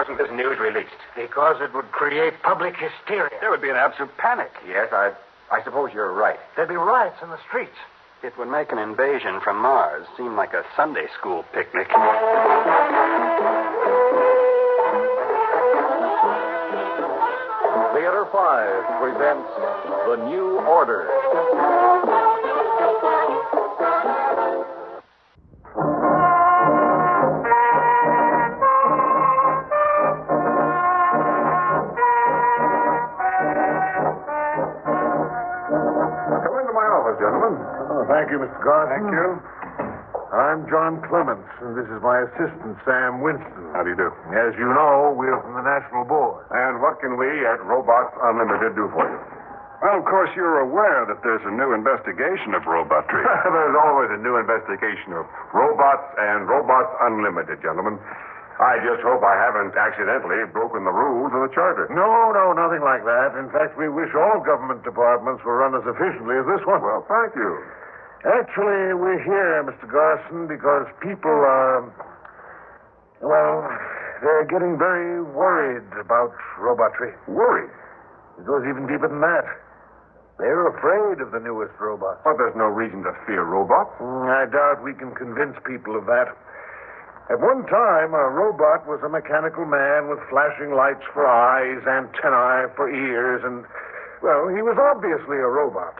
wasn't this news released? Because it would create public hysteria. There would be an absolute panic. Yes, I suppose you're right. There'd be riots in the streets. It would make an invasion from Mars seem like a Sunday school picnic. Theater 5 presents The New Order. Come into my office, gentlemen. Oh, thank you, Mr. Garson. Thank you. I'm John Clements, and this is my assistant, Sam Winston. How do you do? As you know, we're from the National Board. And what can we at Robots Unlimited do for you? Well, of course, you're aware that there's a new investigation of robotry. There's always a new investigation of robots and Robots Unlimited, gentlemen. I just hope I haven't accidentally broken the rules of the charter. No, nothing like that. In fact, we wish all government departments were run as efficiently as this one. Well, thank you. Actually, we're here, Mr. Garson, because people are... Well, they're getting very worried about robotry. Worried? It goes even deeper than that. They're afraid of the newest robots. Well, there's no reason to fear robots. I doubt we can convince people of that. At one time, a robot was a mechanical man with flashing lights for eyes, antennae for ears, and, well, he was obviously a robot.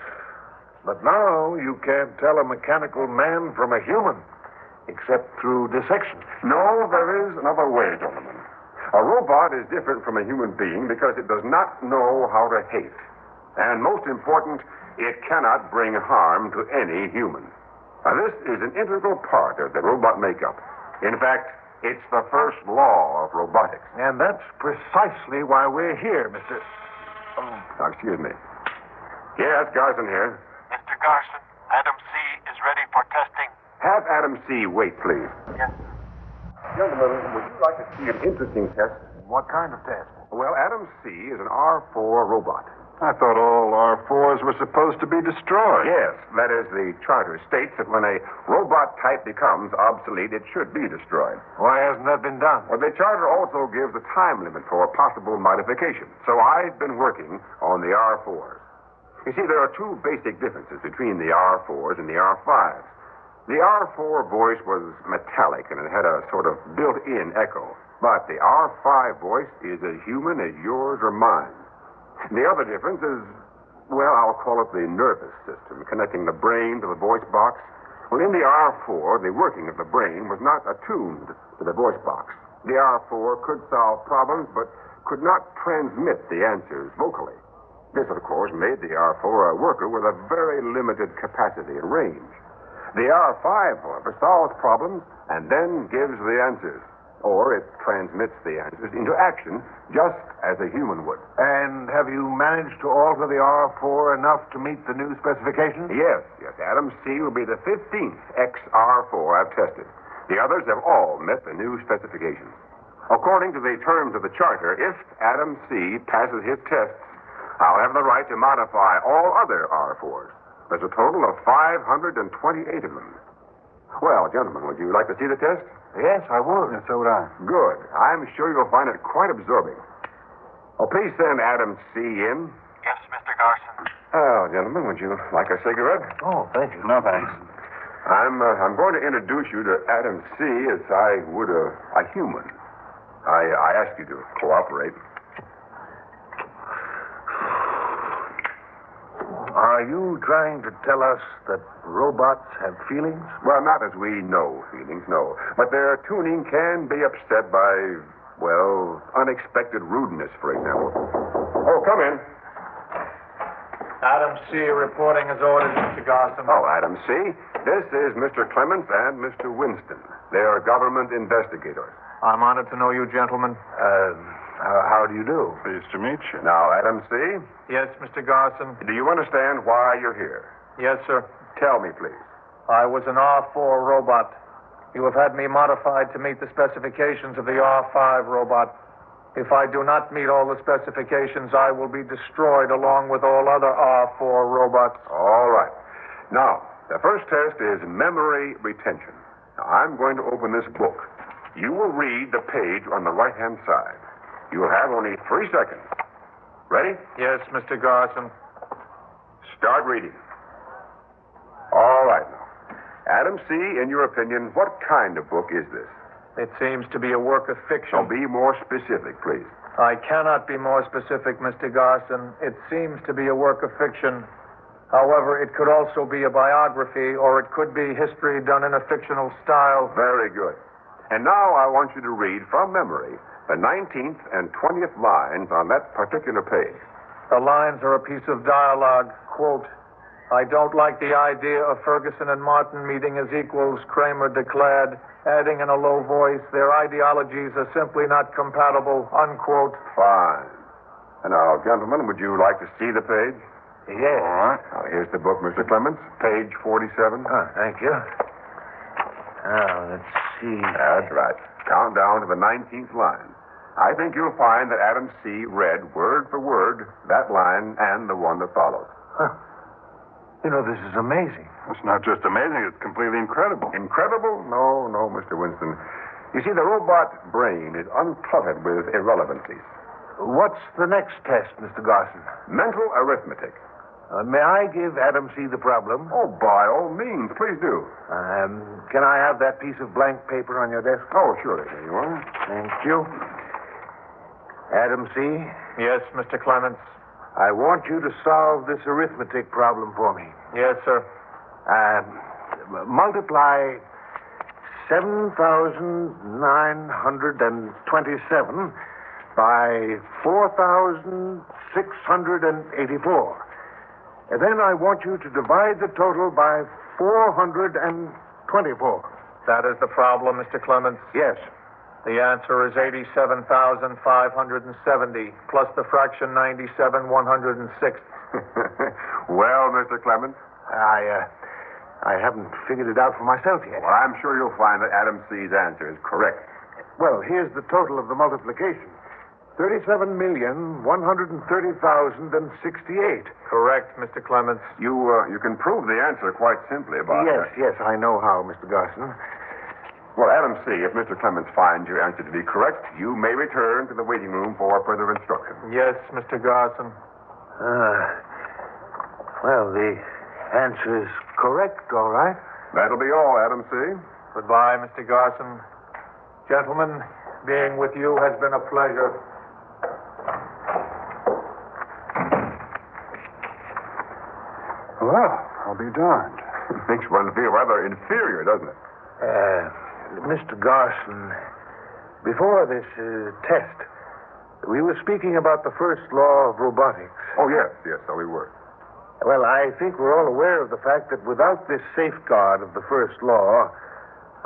But now you can't tell a mechanical man from a human, except through dissection. No, there is another way, gentlemen. A robot is different from a human being because it does not know how to hate. And most important, it cannot bring harm to any human. Now, this is an integral part of the robot makeup. In fact, it's the first law of robotics. And that's precisely why we're here, Mr. Now, excuse me. Yes, Garson here. Mr. Garson, Adam C. is ready for testing. Have Adam C. wait, please. Yes. Gentlemen, would you like to see an interesting test? What kind of test? Well, Adam C. is an R4 robot. I thought all R4s were supposed to be destroyed. Yes, that is, the charter states that when a robot type becomes obsolete, it should be destroyed. Why hasn't that been done? Well, the charter also gives a time limit for possible modification. So I've been working on the R4s. You see, there are two basic differences between the R4s and the R5s. The R4 voice was metallic, and it had a sort of built-in echo. But the R5 voice is as human as yours or mine. The other difference is, well, I'll call it the nervous system, connecting the brain to the voice box. Well, in the R4, the working of the brain was not attuned to the voice box. The R4 could solve problems, but could not transmit the answers vocally. This, of course, made the R4 a worker with a very limited capacity and range. The R5, however, solves problems and then gives the answers. Or it transmits the answers into action just as a human would. And have you managed to alter the R4 enough to meet the new specifications? Yes. Adam C. will be the 15th XR4 I've tested. The others have all met the new specifications. According to the terms of the charter, if Adam C. passes his tests, I'll have the right to modify all other R4s. There's a total of 528 of them. Well, gentlemen, would you like to see the test? Yes, I would. Yes, so would I. Good. I'm sure you'll find it quite absorbing. Oh, please send Adam C. in. Yes, Mr. Garson. Oh, gentlemen, would you like a cigarette? Oh, thank you. No, thanks. I'm going to introduce you to Adam C. as I would a human. I ask you to cooperate. Are you trying to tell us that robots have feelings? Well, not as we know feelings, no. But their tuning can be upset by, well, unexpected rudeness, for example. Oh, come in. Adam C. reporting his orders, Mr. Garson. Oh, Adam C. This is Mr. Clements and Mr. Winston. They are government investigators. I'm honored to know you, gentlemen. How do you do? Pleased to meet you. Now, Adam C., Yes, Mr. Garson. do you understand why you're here? Yes, sir. Tell me, please. I was an R4 robot. You have had me modified to meet the specifications of the R5 robot. If I do not meet all the specifications, I will be destroyed along with all other R4 robots. All right. Now, the first test is memory retention. Now, I'm going to open this book. You will read the page on the right-hand side. You will have only 3 seconds. Ready? Yes, Mr. Garson. Start reading. All right, now. Adam C., in your opinion, what kind of book is this? It seems to be a work of fiction. Now, be more specific, please. I cannot be more specific, Mr. Garson. It seems to be a work of fiction. However, it could also be a biography, or it could be history done in a fictional style. Very good. And now I want you to read from memory the 19th and 20th lines on that particular page. The lines are a piece of dialogue. Quote, I don't like the idea of Ferguson and Martin meeting as equals, Kramer declared, adding in a low voice, their ideologies are simply not compatible, unquote. Fine. And now, gentlemen, would you like to see the page? Yes. All right. Now, here's the book, Mr. Clements, page 47. Oh, thank you. Now, let's see. That's right. Count down to the 19th line. I think you'll find that Adam C. read word for word that line and the one that follows. Huh. You know, this is amazing. It's not just amazing, it's completely incredible. Incredible? No, Mr. Winston. You see, the robot brain is uncluttered with irrelevancies. What's the next test, Mr. Garson? Mental arithmetic. May I give Adam C. the problem? Oh, by all means, please do. Can I have that piece of blank paper on your desk? Oh, surely. Here you are. Thank you. Adam C., Yes, Mr. Clements. I want you to solve this arithmetic problem for me. Yes, sir. Multiply 7,927 by 4,684. And then I want you to divide the total by 424. That is the problem, Mr. Clements. Yes. The answer is 87,570, plus the fraction 97/106. Well, Mr. Clemens, I haven't figured it out for myself yet. well, I'm sure you'll find that Adam C.'s answer is correct. Well, here's the total of the multiplication. 37,130,068. Correct, Mr. Clements. You can prove the answer quite simply by... Yes, I know how, Mr. Garson. Well, Adam C., if Mr. Clemens finds your answer to be correct, you may return to the waiting room for further instruction. Yes, Mr. Garson. Well, the answer is correct, all right. That'll be all, Adam C. Goodbye, Mr. Garson. Gentlemen, being with you has been a pleasure. Well, I'll be darned. Makes one feel rather inferior, doesn't it? Mr. Garson, before this test, we were speaking about the first law of robotics. Oh, yes, so we were. Well, I think we're all aware of the fact that without this safeguard of the first law,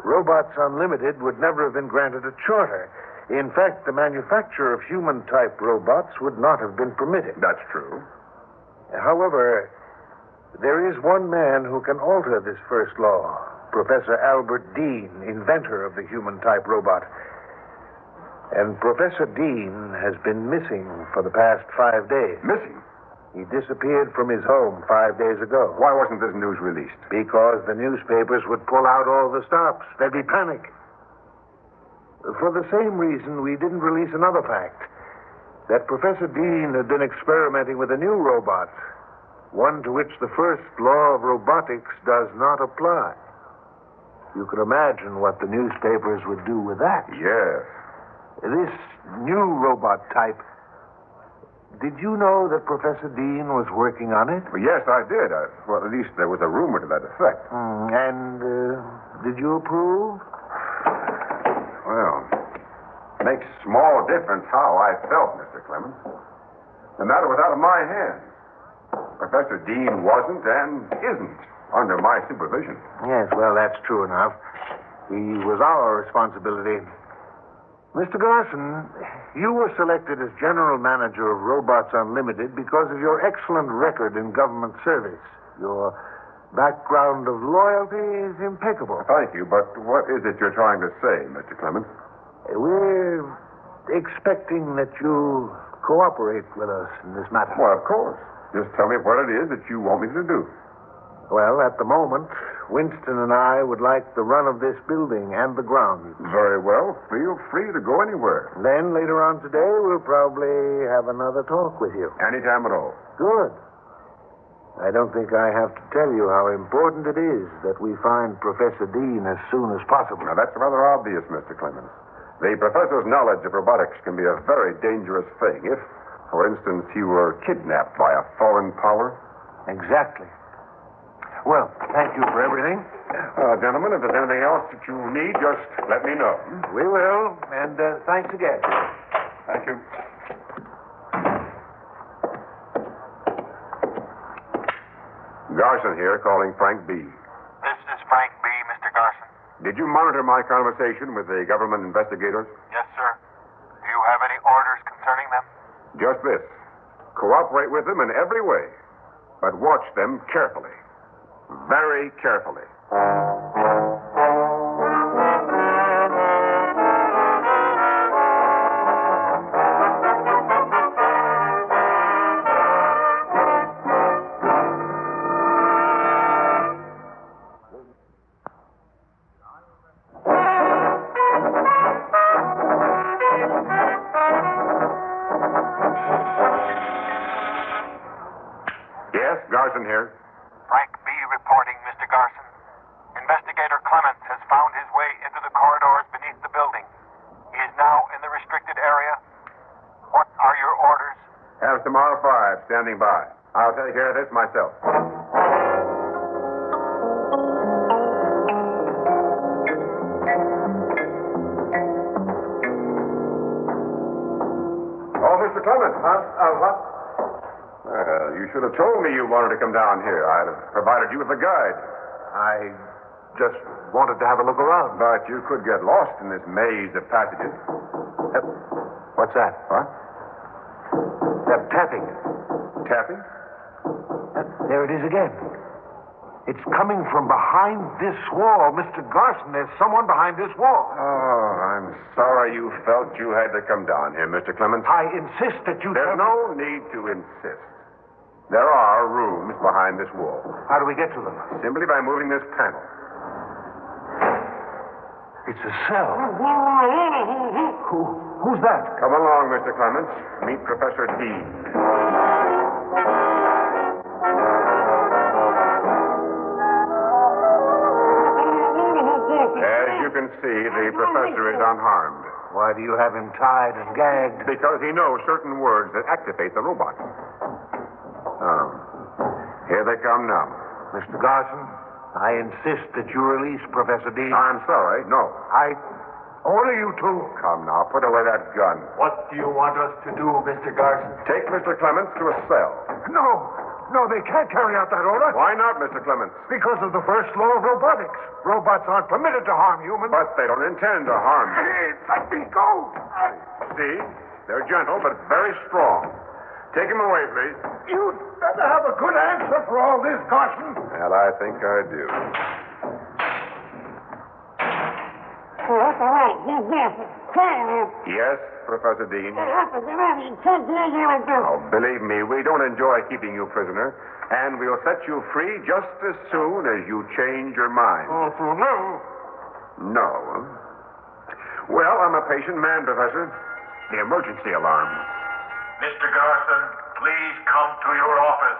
Robots Unlimited would never have been granted a charter. In fact, the manufacture of human-type robots would not have been permitted. That's true. However, there is one man who can alter this first law, Professor Albert Dean, inventor of the human-type robot. And Professor Dean has been missing for the past 5 days. Missing? He disappeared from his home 5 days ago. Why wasn't this news released? Because the newspapers would pull out all the stops. There'd be panic. For the same reason, we didn't release another fact. That Professor Dean had been experimenting with a new robot. One to which the first law of robotics does not apply. You can imagine what the newspapers would do with that. Yes. This new robot type, did you know that Professor Dean was working on it? Well, yes, I did. Well, at least there was a rumor to that effect. And did you approve? Well, makes small difference how I felt, Mr. Clemens. The matter was out of my hands. Professor Dean wasn't and isn't under my supervision. Yes, well, that's true enough. He was our responsibility. Mr. Garson, you were selected as general manager of Robots Unlimited because of your excellent record in government service. Your background of loyalty is impeccable. Thank you, but what is it you're trying to say, Mr. Clemens? We're expecting that you cooperate with us in this matter. Well, of course. Just tell me what it is that you want me to do. Well, at the moment, Winston and I would like the run of this building and the grounds. Very well. Feel free to go anywhere. Then later on today, we'll probably have another talk with you. Anytime at all. Good. I don't think I have to tell you how important it is that we find Professor Dean as soon as possible. Now, that's rather obvious, Mr. Clemens. The professor's knowledge of robotics can be a very dangerous thing if, for instance, he were kidnapped by a foreign power. Exactly. Well, thank you for everything. Gentlemen, if there's anything else that you need, just let me know. We will, and thanks again. Thank you. Garson here, calling Frank B. This is Frank B., Mr. Garson. Did you monitor my conversation with the government investigators? Yes, sir. Do you have any orders concerning them? Just this. Cooperate with them in every way, but watch them carefully. Very carefully. Yes, Garson here. Frank B. reporting, Mr. Garson. Investigator Clements has found his way into the corridors beneath the building. He is now in the restricted area. What are your orders? Have some R5 standing by. I'll take care of this myself. Oh, Mr. Clemens. What? Well, you should have told me you wanted to come down here. I'd have provided you with a guide. I just wanted to have a look around. But you could get lost in this maze of passages. What's that? What? They're tapping. Tapping? There it is again. It's coming from behind this wall. Mr. Garson, there's someone behind this wall. Oh, I'm sorry you felt you had to come down here, Mr. Clemens. I insist that you... There's no need to insist. There are rooms behind this wall. How do we get to them? Simply by moving this panel. It's a cell. Who's that? Come along, Mr. Clemens. Meet Professor Dean. As you can see, the professor is unharmed. Why do you have him tied and gagged? Because he knows certain words that activate the robot. Here they come now. Mr. Garson, I insist that you release Professor Dean. I'm sorry, no. I order you to. Come now, put away that gun. What do you want us to do, Mr. Garson? Take Mr. Clements to a cell. No, they can't carry out that order. Why not, Mr. Clements? Because of the first law of robotics. Robots aren't permitted to harm humans. But they don't intend to harm you. Hey, let me go. See? They're gentle, but very strong. Take him away, please. You'd better have a good answer for all this, Garson. Well, I think I do. Yes, Professor Dean. Oh, believe me, we don't enjoy keeping you prisoner, and we'll set you free just as soon as you change your mind. No. Well, I'm a patient man, Professor. The emergency alarm. Mr. Garson, please come to your office.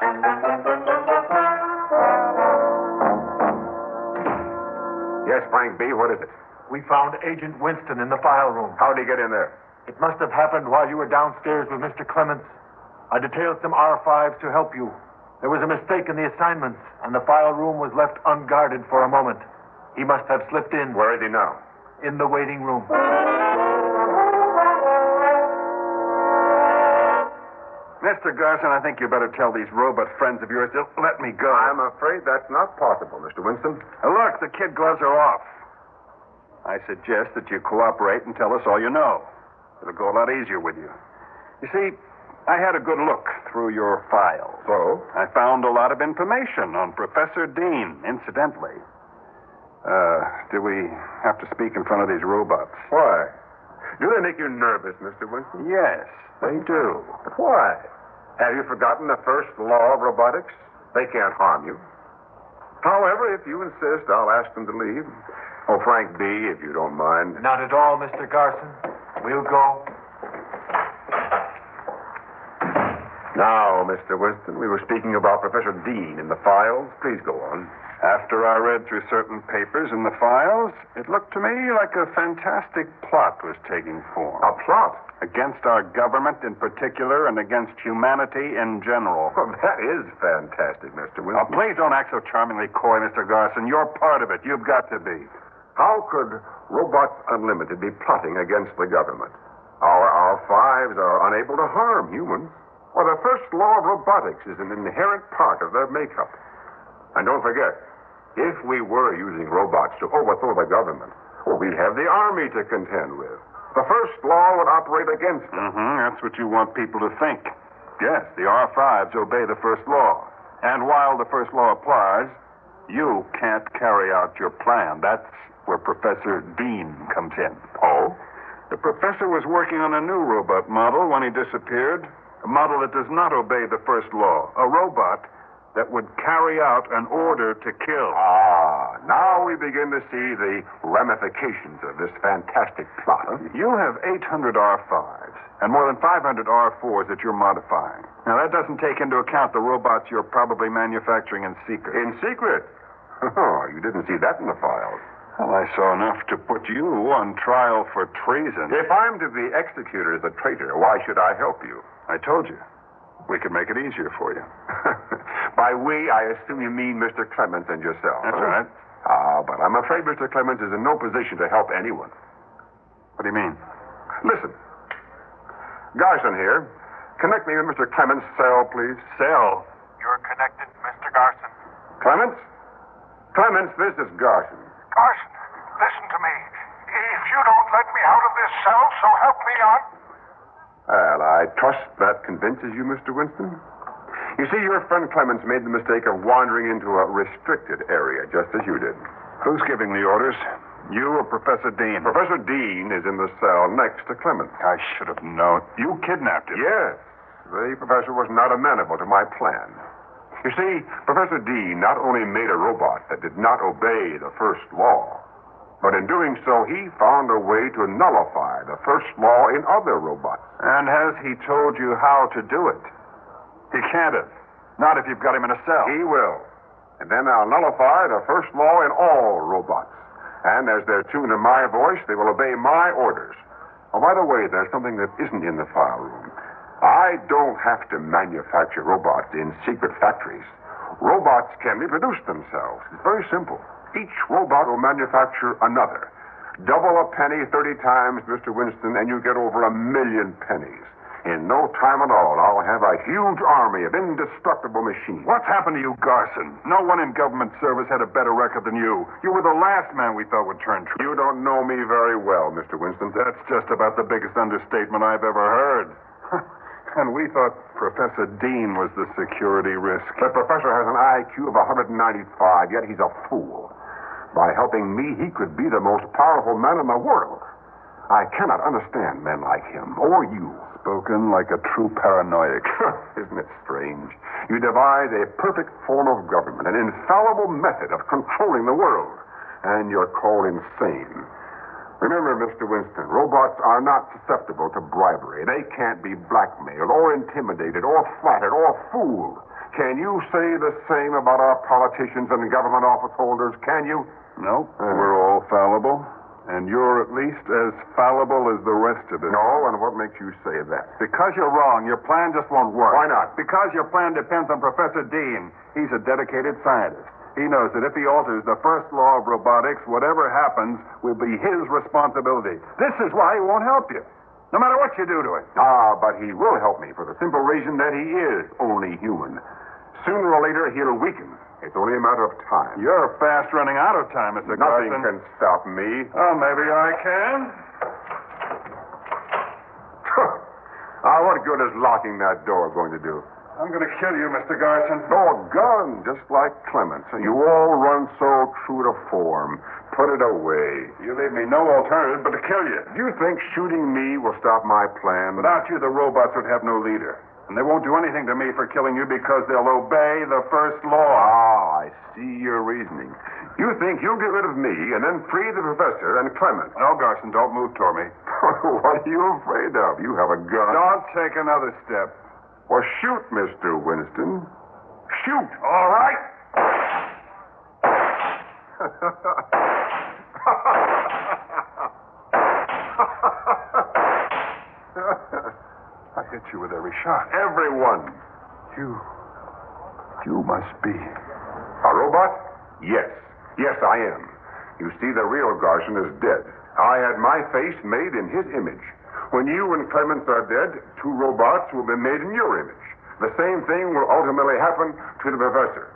Yes, Frank B., what is it? We found Agent Winston in the file room. How'd he get in there? It must have happened while you were downstairs with Mr. Clements. I detailed some R5s to help you. There was a mistake in the assignments, and the file room was left unguarded for a moment. He must have slipped in. Where is he now? In the waiting room. Mr. Garson, I think you better tell these robot friends of yours to let me go. I'm afraid that's not possible, Mr. Winston. Look, the kid gloves are off. I suggest that you cooperate and tell us all you know. It'll go a lot easier with you. You see, I had a good look through your files. So? I found a lot of information on Professor Dean, incidentally. Do we have to speak in front of these robots? Why? Do they make you nervous, Mr. Winston? Yes, they do. But why? Have you forgotten the first law of robotics? They can't harm you. However, if you insist, I'll ask them to leave. Oh, Frank B., if you don't mind. Not at all, Mr. Garson. We'll go. Now, Mr. Winston, we were speaking about Professor Dean in the files. Please go on. After I read through certain papers in the files, it looked to me like a fantastic plot was taking form. A plot? Against our government in particular and against humanity in general. Well, that is fantastic, Mr. Winston. Now, please don't act so charmingly coy, Mr. Garson. You're part of it. You've got to be. How could Robots Unlimited be plotting against the government? Our R5s are unable to harm humans. Well, the first law of robotics is an inherent part of their makeup. And don't forget, if we were using robots to overthrow the government, well, we'd have the army to contend with. The first law would operate against them. That's what you want people to think. Yes, the R5s obey the first law. And while the first law applies, you can't carry out your plan. That's where Professor Dean comes in. Oh? The professor was working on a new robot model when he disappeared. A model that does not obey the first law. A robot that would carry out an order to kill. Ah, now we begin to see the ramifications of this fantastic plot. You have 800 R5s and more than 500 R4s that you're modifying. Now, that doesn't take into account the robots you're probably manufacturing in secret. In secret? Oh, you didn't see that in the files. Well, I saw enough to put you on trial for treason. If I'm to be executed as a traitor, why should I help you? I told you. We could make it easier for you. By we, I assume you mean Mr. Clements and yourself. That's right. But I'm afraid Mr. Clements is in no position to help anyone. What do you mean? Listen. Garson here. Connect me with Mr. Clements' cell, please. Cell? You're connected, Mr. Garson. Clements? Clements, this is Garson. Garson, listen to me. If you don't let me out of this cell, so help me on. Well, I trust that convinces you, Mr. Winston. You see, your friend Clements made the mistake of wandering into a restricted area, just as you did. Who's giving the orders? You or Professor Dean? Professor Dean is in the cell next to Clements. I should have known. You kidnapped him. Yes. The professor was not amenable to my plan. You see, Professor Dean not only made a robot that did not obey the first law, but in doing so, he found a way to nullify the first law in other robots. And has he told you how to do it? He can't have. Not if you've got him in a cell. He will. And then I'll nullify the first law in all robots. And as they're tuned to my voice, they will obey my orders. Oh, by the way, there's something that isn't in the file room. I don't have to manufacture robots in secret factories. Robots can reproduce themselves. It's very simple. Each robot will manufacture another. Double a penny 30 times, Mr. Winston, and you get over 1 million pennies. In no time at all, I'll have a huge army of indestructible machines. What's happened to you, Garson? No one in government service had a better record than you. You were the last man we thought would turn true. You don't know me very well, Mr. Winston. That's just about the biggest understatement I've ever heard. And we thought Professor Dean was the security risk. The professor has an IQ of 195, yet he's a fool. By helping me, he could be the most powerful man in the world. I cannot understand men like him, or you. Spoken like a true paranoiac. Isn't it strange? You devise a perfect form of government, an infallible method of controlling the world, and you're called insane. Remember, Mr. Winston, robots are not susceptible to bribery. They can't be blackmailed or intimidated or flattered or fooled. Can you say the same about our politicians and government office holders? Can you? No, we're all fallible. And you're at least as fallible as the rest of us. No, and what makes you say that? Because you're wrong. Your plan just won't work. Why not? Because your plan depends on Professor Dean. He's a dedicated scientist. He knows that if he alters the first law of robotics, whatever happens will be his responsibility. This is why he won't help you, no matter what you do to him. But he will help me for the simple reason that he is only human. Sooner or later, he'll weaken. It's only a matter of time. You're fast running out of time, Mr. Nothing Garson. can stop me. Oh, maybe I can. What good is locking that door going to do? I'm going to kill you, Mr. Garson. Oh, gun, just like Clements. You all run so true to form. Put it away. You leave me no alternative but to kill you. Do you think shooting me will stop my plan? Without you, the robots would have no leader. And they won't do anything to me for killing you because they'll obey the first law. Ah, I see your reasoning. You think you'll get rid of me and then free the professor and Clement. No, Garson, don't move toward me. What are you afraid of? You have a gun. Don't take another step. Well, shoot, Mr. Winston. Shoot. All right. I hit you with every shot. Everyone. You must be. A robot? Yes. Yes, I am. You see, the real Garson is dead. I had my face made in his image. When you and Clements are dead, two robots will be made in your image. The same thing will ultimately happen to the professor.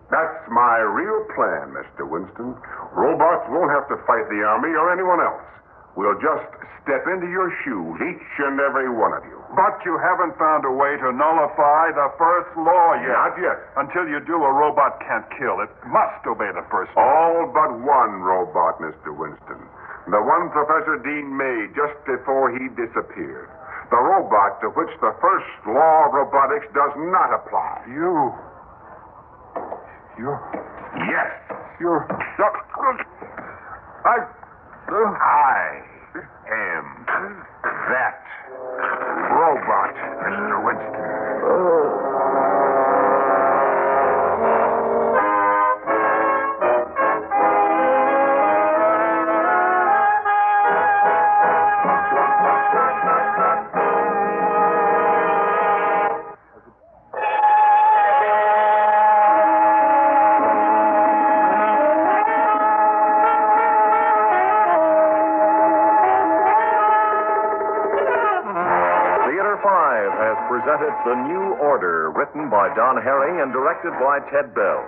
That's my real plan, Mr. Winston. Robots won't have to fight the Army or anyone else. We'll just step into your shoes, each and every one of you. But you haven't found a way to nullify the first law yet. Not yet. Until you do, a robot can't kill. It must obey the first law. All but one robot, Mr. Winston. The one Professor Dean made just before he disappeared. The robot to which the first law of robotics does not apply. You're... Yes. I am that robot, Mr. Winston. Presented The New Order, written by Don Herring and directed by Ted Bell.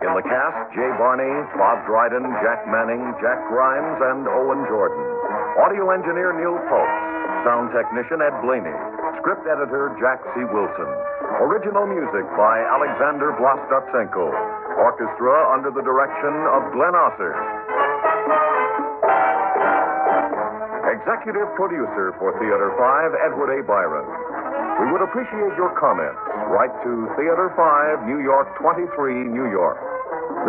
In the cast, Jay Barney, Bob Dryden, Jack Manning, Jack Grimes, and Owen Jordan. Audio engineer Neil Pulse. Sound technician Ed Begley. Script editor Jack C. Wilson. Original music by Alexander Vlastotsenko. Orchestra under the direction of Glenn Osser. Executive producer for Theater 5, Edward A. Byron. We would appreciate your comments. Write to Theater 5, New York 23, New York.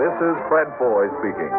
This is Fred Foy speaking.